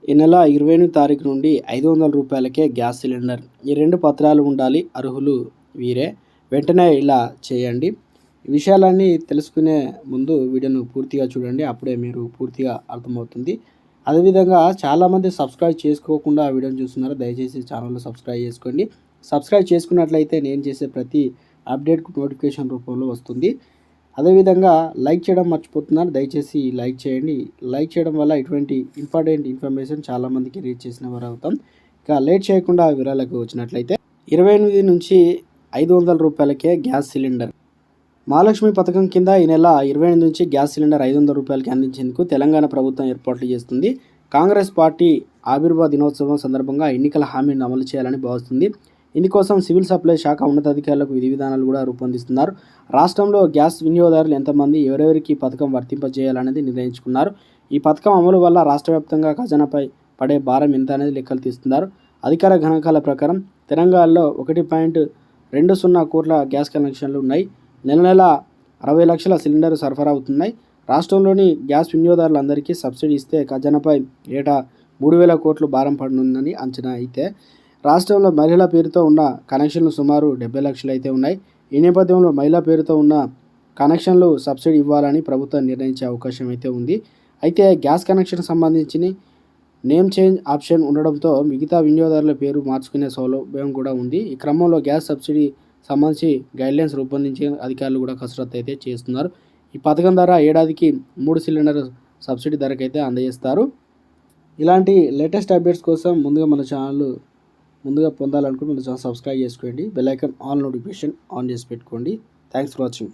ఈ నెల 28 తారీఖు నుండి 500 రూపాయలకే గ్యాస్ సిలిండర్. ఈ 2 పత్రాలు ఉండాలి. అర్హులు వీరే. వెంటనే ఇలా చేయండి. ఈ విషయాలన్నీ తెలుసుకునే ముందు వీడియోను పూర్తిగా చూడండి. అప్పుడే మీరు పూర్తిగా అర్థమవుతుంది. అదేవిధంగా చాలామంది సబ్స్క్రైబ్ చేసుకోకుండా వీడియోని చూస్తున్నారు. దయచేసి ఛానల్ని సబ్స్క్రైబ్ చేసుకోండి. సబ్స్క్రైబ్ చేసుకున్నట్లయితే నేను చేసే ప్రతి అప్డేట్కు నోటిఫికేషన్ రూపంలో వస్తుంది. అదేవిధంగా లైక్ చేయడం మర్చిపోతున్నారు. దయచేసి లైక్ చేయండి. లైక్ చేయడం వల్ల ఇటువంటి ఇంపార్టెంట్ ఇన్ఫర్మేషన్ చాలామందికి రీచ్ చేసిన వారు అవుతాం. ఇక లేట్ చేయకుండా వివరాలకు వచ్చినట్లయితే 28 నుంచి 500 రూపాయలకే గ్యాస్ సిలిండర్. మహాలక్ష్మి పథకం కింద ఈ నెల 28 నుంచి గ్యాస్ సిలిండర్ 500 రూపాయలకి అందించేందుకు తెలంగాణ ప్రభుత్వం ఏర్పాట్లు చేస్తుంది. కాంగ్రెస్ పార్టీ ఆవిర్భావ దినోత్సవం సందర్భంగా ఎన్నికల హామీని అమలు చేయాలని భావిస్తుంది. ఇందుకోసం సివిల్ సప్లై శాఖ ఉన్నతాధికారులకు విధి విధానాలు కూడా రూపొందిస్తున్నారు. రాష్ట్రంలో గ్యాస్ వినియోగదారులు ఎంతమంది, ఎవరెవరికి పథకం వర్తింపజేయాలనేది నిర్ణయించుకున్నారు. ఈ పథకం అమలు వల్ల రాష్ట్ర వ్యాప్తంగా ఖజానాపై పడే భారం ఎంత అనేది లెక్కలు తీస్తున్నారు. అధికార గణాంకాల ప్రకారం తెలంగాణలో 1.20 కోట్ల గ్యాస్ కనెక్షన్లు ఉన్నాయి. నెల నెల 60 లక్షల సిలిండర్లు సరఫరా అవుతున్నాయి. రాష్ట్రంలోని గ్యాస్ వినియోగదారులందరికీ సబ్సిడీ ఇస్తే ఖజానాపై ఏటా 3,000 కోట్లు భారం పడనుందని అంచనా. అయితే రాష్ట్రంలో మహిళల పేరుతో ఉన్న కనెక్షన్లు సుమారు 70 లక్షలు అయితే ఉన్నాయి. ఈ నేపథ్యంలో మహిళా పేరుతో ఉన్న కనెక్షన్లు సబ్సిడీ ఇవ్వాలని ప్రభుత్వం నిర్ణయించే అవకాశం అయితే ఉంది. అయితే గ్యాస్ కనెక్షన్ సంబంధించి నేమ్ చేంజ్ ఆప్షన్ ఉండడంతో మిగతా వినియోగదారుల పేరు మార్చుకునే సౌలభ్యం కూడా ఉంది. ఈ క్రమంలో గ్యాస్ సబ్సిడీ సంబంధించి గైడ్లైన్స్ రూపొందించే అధికారులు కూడా కసరత్తు అయితే చేస్తున్నారు. ఈ పథకం ద్వారా ఏడాదికి 3 సిలిండర్ సబ్సిడీ ధరకైతే అందజేస్తారు. ఇలాంటి లేటెస్ట్ అప్డేట్స్ కోసం ముందుగా మన ఛానల్ పొందాలనుకుంటే మన ఛానల్ సబ్స్క్రైబ్ చేసుకోండి. Bell icon all notification on చేసి పెట్టుకోండి. Thanks for watching.